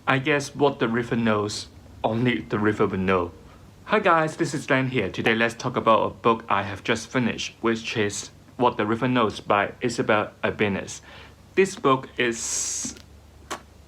I guess what the river knows, only the river will know. Hi guys, this is Dan here. Today let's talk about a book I have just finished, which is What the River Knows by Isabel Albéniz. This book is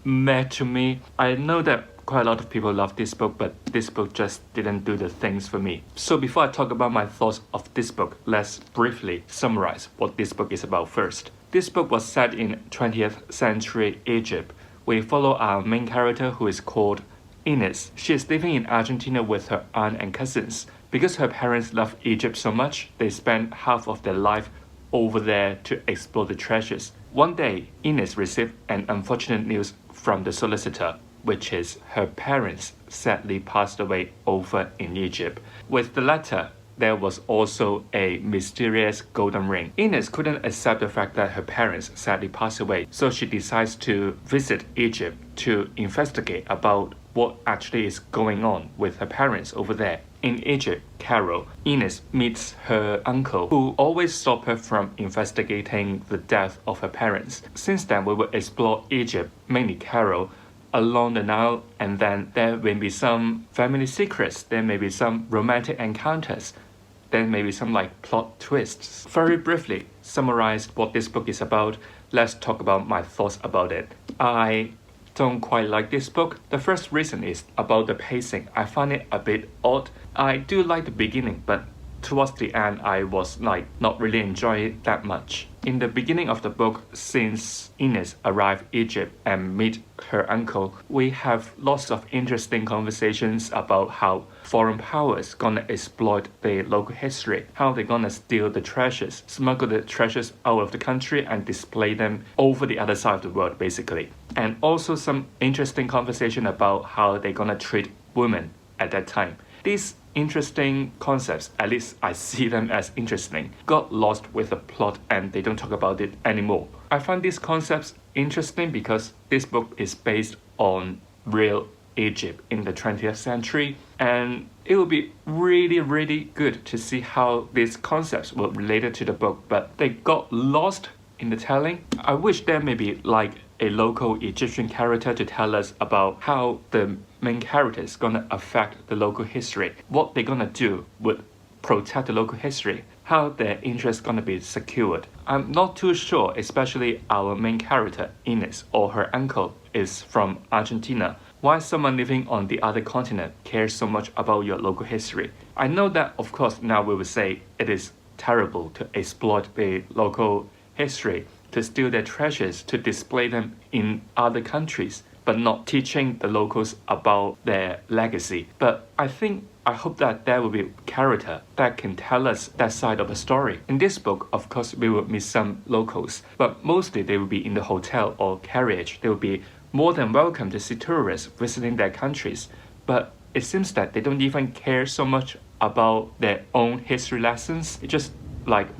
meh to me. I know that quite a lot of people love this book, but this book just didn't do the things for me. So before I talk about my thoughts of this book, let's briefly summarize what this book is about first. This book was set in 20th century Egypt. We follow our main character who is called Ines. She is living in Argentina with her aunt and cousins. Because her parents love Egypt so much, they spend half of their life over there to explore the treasures. One day, Ines received an unfortunate news from the solicitor, which is her parents sadly passed away over in Egypt. With the letter, there was also a mysterious golden ring. Ines couldn't accept the fact that her parents sadly passed away, so she decides to visit Egypt to investigate about what actually is going on with her parents over there. In Egypt, Cairo, Ines meets her uncle, who always stopped her from investigating the death of her parents. Since then, we will explore Egypt, mainly Cairo, along the Nile, and then there may be some family secrets, there may be some romantic encounters, there may be some plot twists. Very briefly, summarize what this book is about. Let's talk about my thoughts about it. I don't quite like this book. The first reason is about the pacing. I find it a bit odd. I do like the beginning, but towards the end, I was not really enjoying it that much. In the beginning of the book, since Ines arrived Egypt and meet her uncle, we have lots of interesting conversations about how foreign powers gonna exploit the local history, how they're gonna steal the treasures, smuggle the treasures out of the country and display them over the other side of the world, basically. And also some interesting conversation about how they're gonna treat women at that time. These interesting concepts, at least I see them as interesting, got lost with the plot and they don't talk about it anymore. I find these concepts interesting because this book is based on real Egypt in the 20th century, and it would be really good to see how these concepts were related to the book, but they got lost in the telling. I wish there may be a local Egyptian character to tell us about how the main character is gonna affect the local history, what they're gonna do would protect the local history, how their interest gonna be secured. I'm not too sure, especially our main character, Ines, or her uncle is from Argentina. Why someone living on the other continent cares so much about your local history? I know that, of course, now we will say it is terrible to exploit the local history, to steal their treasures, to display them in other countries, but not teaching the locals about their legacy. But I hope that there will be a character that can tell us that side of the story. In this book, of course, we will meet some locals, but mostly they will be in the hotel or carriage. They will be more than welcome to see tourists visiting their countries. But it seems that they don't even care so much about their own history lessons. It just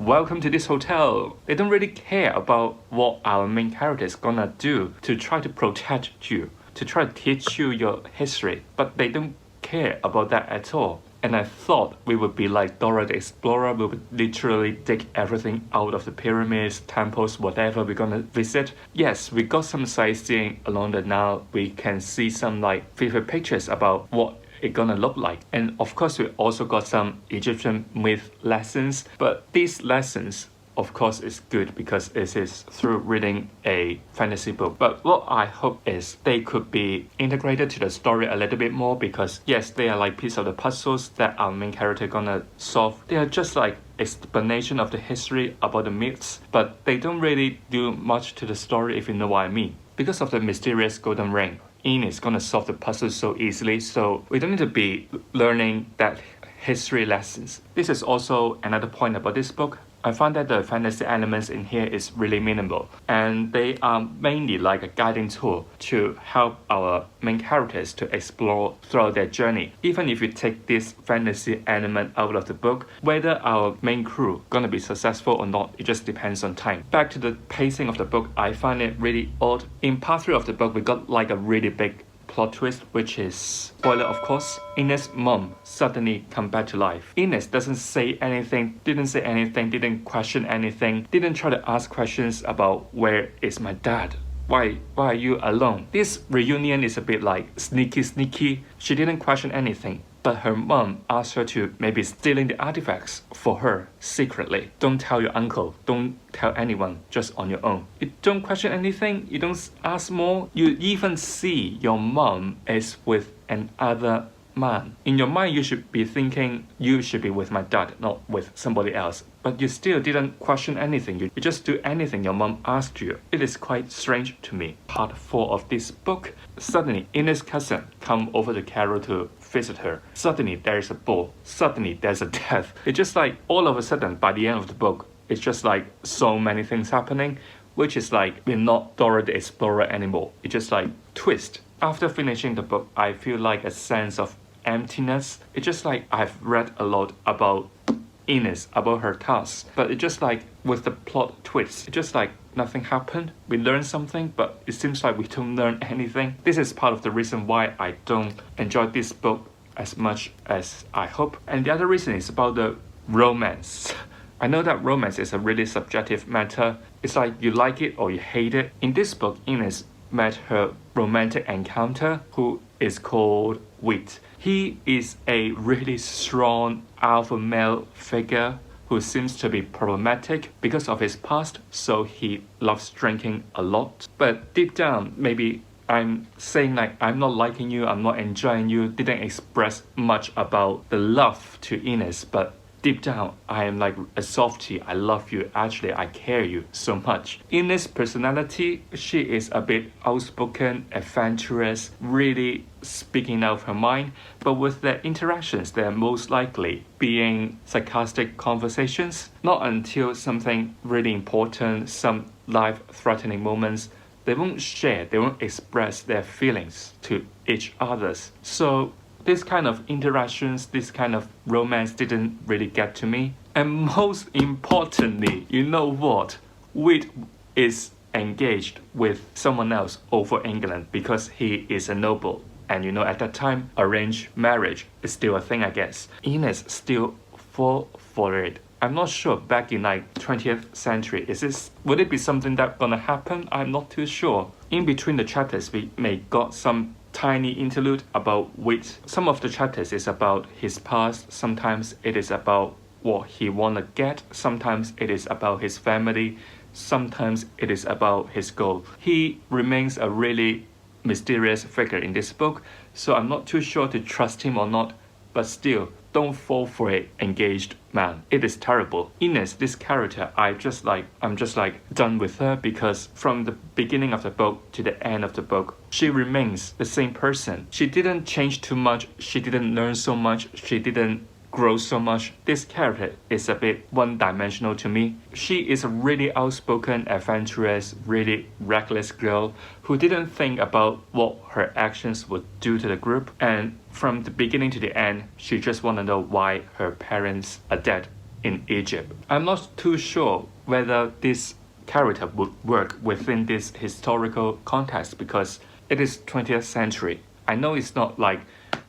welcome to this hotel. They don't really care about what our main character is gonna do to try to protect you, to try to teach you your history, but they don't care about that at all. And I thought we would be like Dora the Explorer. We would literally dig everything out of the pyramids, temples, whatever we're gonna visit. Yes, we got some sightseeing along the Nile. We can see some vivid pictures about what it's gonna look like. And of course, we also got some Egyptian myth lessons, but these lessons, of course, is good because it is through reading a fantasy book. But what I hope is they could be integrated to the story a little bit more, because yes, they are pieces of the puzzles that our main character gonna solve. They are just explanation of the history about the myths, but they don't really do much to the story, if you know what I mean. Because of the mysterious golden ring, Ines is gonna solve the puzzle so easily, so we don't need to be learning that history lessons. This is also another point about this book. I find that the fantasy elements in here is really minimal, and they are mainly like a guiding tool to help our main characters to explore throughout their journey. Even if you take this fantasy element out of the book, whether our main crew gonna be successful or not, it just depends on time. Back to the pacing of the book, I find it really odd. In part 3 of the book, we got a really big plot twist, which is, spoiler of course, Ines' mom suddenly come back to life. Ines didn't say anything, didn't question anything, didn't try to ask questions about where is my dad, why are you alone? This reunion is a bit like sneaky. She didn't question anything, but her mom asked her to maybe stealing the artifacts for her secretly. Don't tell your uncle, don't tell anyone, just on your own. You don't question anything, you don't ask more. You even see your mom is with another man. In your mind, you should be thinking, you should be with my dad, not with somebody else. But you still didn't question anything. You just do anything your mom asked you. It is quite strange to me. Part 4 of this book. Suddenly, Ina's cousin come over to Carol to visit her. Suddenly, there is a ball. Suddenly, there's a death. It's just like all of a sudden, by the end of the book, it's just like so many things happening, which is like we're not Dora the Explorer anymore. It's just like twist. After finishing the book, I feel like a sense of emptiness. It's just like I've read a lot about Ines, about her tasks, but it's just like with the plot twist, it's just like nothing happened. We learned something, but it seems like we don't learn anything. This is part of the reason why I don't enjoy this book as much as I hope. And the other reason is about the romance. I know that romance is a really subjective matter. It's like you like it or you hate it. In this book, Ines met her romantic encounter, who is called Wheat. He is a really strong alpha male figure who seems to be problematic because of his past, so he loves drinking a lot. But deep down, maybe I'm saying like, I'm not liking you, I'm not enjoying you, didn't express much about the love to Ines, but deep down, I am like a softie. I love you. Actually, I care you so much. Ines' personality, she is a bit outspoken, adventurous, really speaking out of her mind. But with their interactions, they're most likely being sarcastic conversations. Not until something really important, some life-threatening moments, they won't share, they won't express their feelings to each other. So this kind of interactions, this kind of romance didn't really get to me. And most importantly, you know what? Wheat is engaged with someone else over England because he is a noble. And you know, at that time, arranged marriage is still a thing, I guess. Ines still fall for it. I'm not sure back in like 20th century, would it be something that gonna happen? I'm not too sure. In between the chapters, we may got some tiny interlude about Wheat. Some of the chapters is about his past, sometimes it is about what he wanna get, sometimes it is about his family, sometimes it is about his goal. He remains a really mysterious figure in this book, so I'm not too sure to trust him or not, but still, don't fall for an engaged man. It is terrible. Ines, this character, I'm just like done with her, because from the beginning of the book to the end of the book, she remains the same person. She didn't change too much. She didn't learn so much. She didn't grow so much. This character is a bit one-dimensional to me. She is a really outspoken, adventurous, really reckless girl who didn't think about what her actions would do to the group. And from the beginning to the end, she just want to know why her parents are dead in Egypt. I'm not too sure whether this character would work within this historical context because it is 20th century. I know it's not like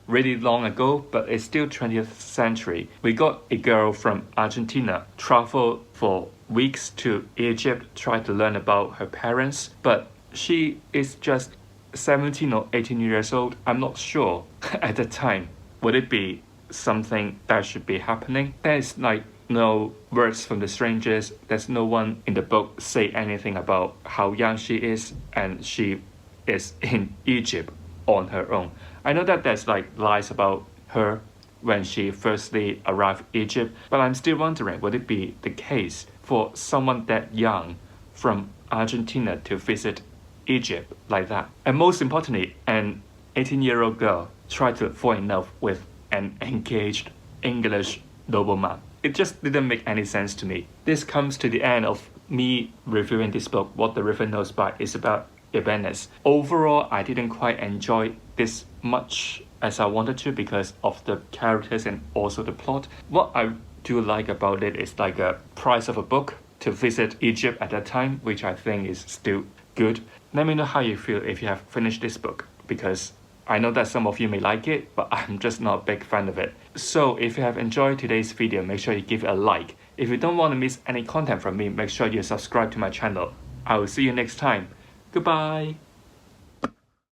really long ago, but it's still 20th century. We got a girl from Argentina travel for weeks to Egypt, try to learn about her parents, but she is just 17 or 18 years old. I'm not sure at the time. Would it be something that should be happening? There's like no words from the strangers. There's no one in the book say anything about how young she is, and she is in Egypt on her own. I know that there's like lies about her when she firstly arrived in Egypt, but I'm still wondering, would it be the case for someone that young from Argentina to visit Egypt like that? And most importantly, an 18-year-old girl tried to fall in love with an engaged English nobleman. It just didn't make any sense to me. This comes to the end of me reviewing this book, What the River Knows by Isabel Ibanez. Overall, I didn't quite enjoy this much as I wanted to because of the characters and also the plot. What I do like about it is like a price of a book to visit Egypt at that time, which I think is still good. Let me know how you feel if you have finished this book, because I know that some of you may like it, but I'm just not a big fan of it. So if you have enjoyed today's video, make sure you give it a like. If you don't want to miss any content from me, make sure you subscribe to my channel. I will see you next time. Goodbye.